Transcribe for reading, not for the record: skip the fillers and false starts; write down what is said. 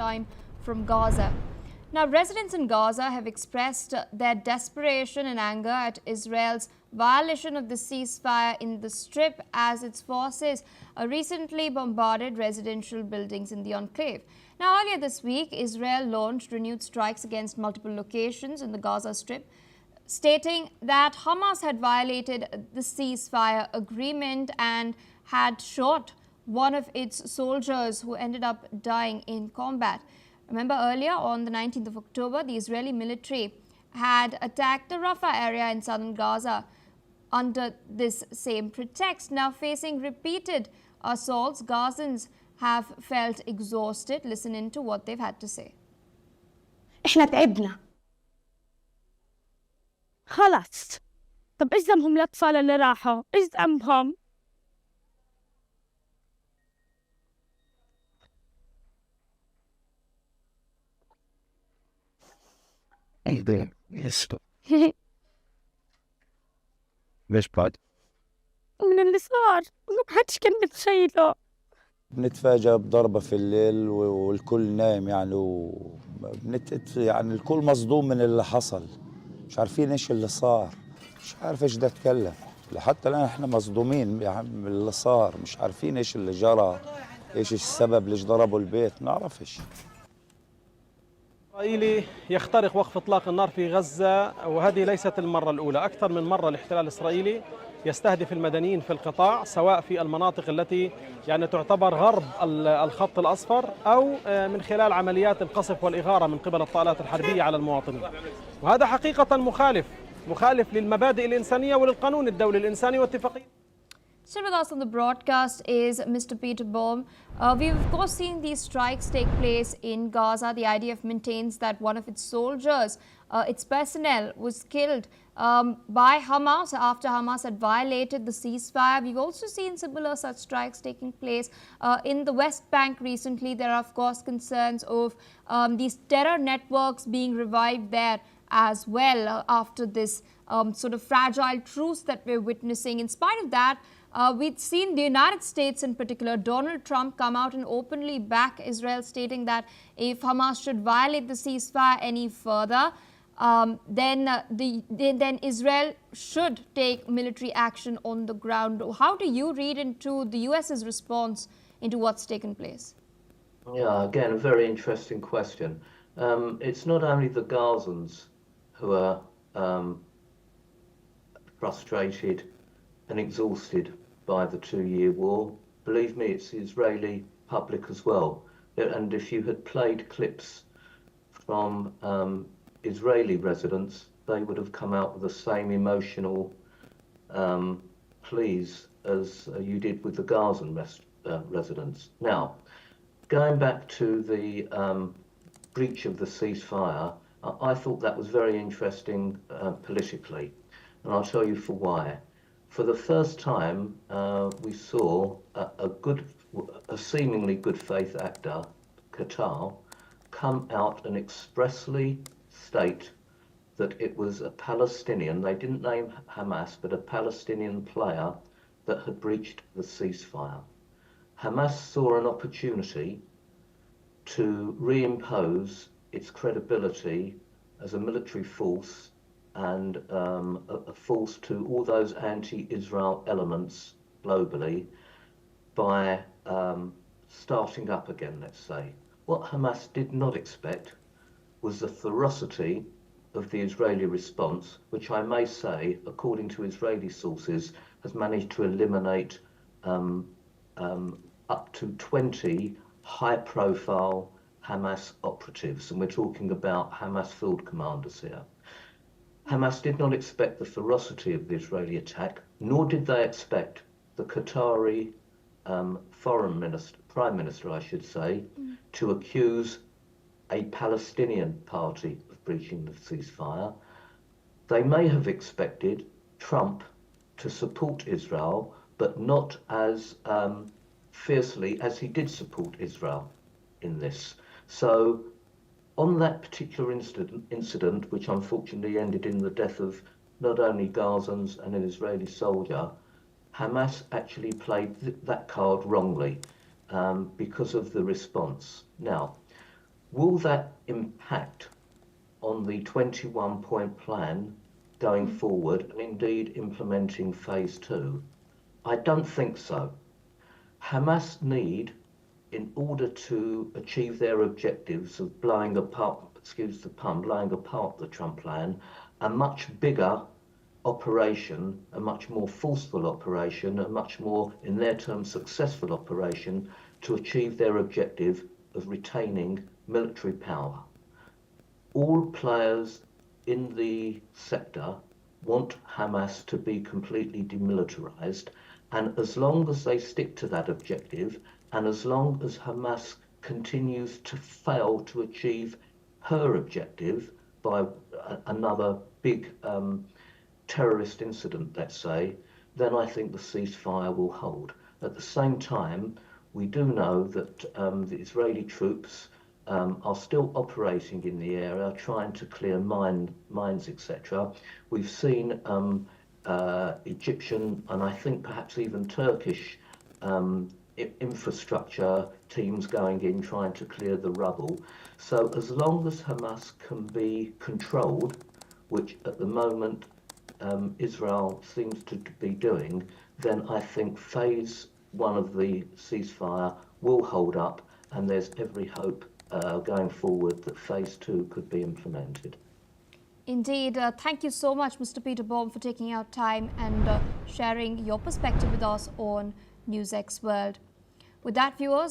time from Gaza. Now, residents in Gaza have expressed their desperation and anger at Israel's violation of the ceasefire in the Strip as its forces recently bombarded residential buildings in the enclave. Now, earlier this week, Israel launched renewed strikes against multiple locations in the Gaza Strip, stating that Hamas had violated the ceasefire agreement and had shot one of its soldiers who ended up dying in combat. Remember, earlier on the 19th of October, the Israeli military had attacked the Rafah area in southern Gaza under this same pretext. Now, facing repeated assaults, Gazans have felt exhausted. Listen in to what they've had to say. احنا تعبنا خلص. طب ايش ذنبهم الاطفال اللي راحوا؟ ايش ذنبهم؟ ليش بعد؟ من اللي صار ما حدش كان متخيله. بنتفاجأ بضربة في الليل والكل نايم يعني يعني الكل مصدوم من اللي حصل، مش عارفين ايش اللي صار، مش عارف ايش بدي اتكلم، لحتى الآن احنا مصدومين يعني من اللي صار، مش عارفين ايش اللي جرى، ايش السبب ليش ضربوا البيت، ما نعرفش. إسرائيلي يخترق وقف إطلاق النار في غزة، وهذه ليست المرة الأولى. أكثر من مرة الاحتلال الإسرائيلي يستهدف المدنيين في القطاع، سواء في المناطق التي يعني تعتبر غرب الخط الأصفر أو من خلال عمليات القصف والإغارة من قبل الطائرات الحربية على المواطنين. وهذا حقيقة مخالف للمبادئ الإنسانية وللقانون الدولي الإنساني واتفاقية. Still with us on the broadcast is Mr. Peter Bohm. We've of course seen these strikes take place in Gaza. The IDF maintains that one of its soldiers, its personnel, was killed by Hamas after Hamas had violated the ceasefire. We've also seen similar such strikes taking place in the West Bank recently. There are of course concerns of these terror networks being revived there as well after this sort of fragile truce that we're witnessing. In spite of that, we've seen the United States in particular, Donald Trump, come out and openly back Israel, stating that if Hamas should violate the ceasefire any further, then Israel should take military action on the ground. How do you read into the US's response into what's taken place? Yeah, again, a very interesting question. It's not only the Gazans who are frustrated and exhausted by the 2-year war. Believe me, it's the Israeli public as well. And if you had played clips from Israeli residents, they would have come out with the same emotional pleas as you did with the Gazan residents. Now, going back to the breach of the ceasefire, I thought that was very interesting politically, and I'll tell you for why. For the first time, we saw a seemingly good faith actor, Qatar, come out and expressly state that it was a Palestinian, they didn't name Hamas, but a Palestinian player that had breached the ceasefire. Hamas saw an opportunity to reimpose its credibility as a military force and a force to all those anti-Israel elements globally by starting up again, let's say. What Hamas did not expect was the ferocity of the Israeli response, which I may say, according to Israeli sources, has managed to eliminate up to 20 high-profile Hamas operatives, and we're talking about Hamas field commanders here. Hamas did not expect the ferocity of the Israeli attack, nor did they expect the Qatari Prime Minister, I should say, to accuse a Palestinian party of breaching the ceasefire. They may have expected Trump to support Israel, but not as fiercely as he did support Israel in this. So on that particular incident, which unfortunately ended in the death of not only Gazans and an Israeli soldier, Hamas actually played that card wrongly because of the response. Now, Will that impact on the 21-point plan going forward and indeed implementing phase 2? I don't think so. Hamas need, in order to achieve their objectives of blowing apart, excuse the pun, blowing apart the Trump plan, a much bigger operation, a much more forceful operation, a much more, in their terms, successful operation to achieve their objective of retaining military power. All players in the sector want Hamas to be completely demilitarized, and as long as they stick to that objective, and as long as Hamas continues to fail to achieve her objective by another big terrorist incident, let's say, then I think the ceasefire will hold. At the same time, we do know that the Israeli troops are still operating in the area, trying to clear mines, etc. We've seen Egyptian and I think perhaps even Turkish infrastructure teams going in, trying to clear the rubble. So as long as Hamas can be controlled, which at the moment Israel seems to be doing, then I think phase 1 of the ceasefire will hold up, and there's every hope going forward that phase 2 could be implemented. Indeed. Thank you so much, Mr. Peter Baum, for taking out time and sharing your perspective with us on NewsX World. With that, viewers,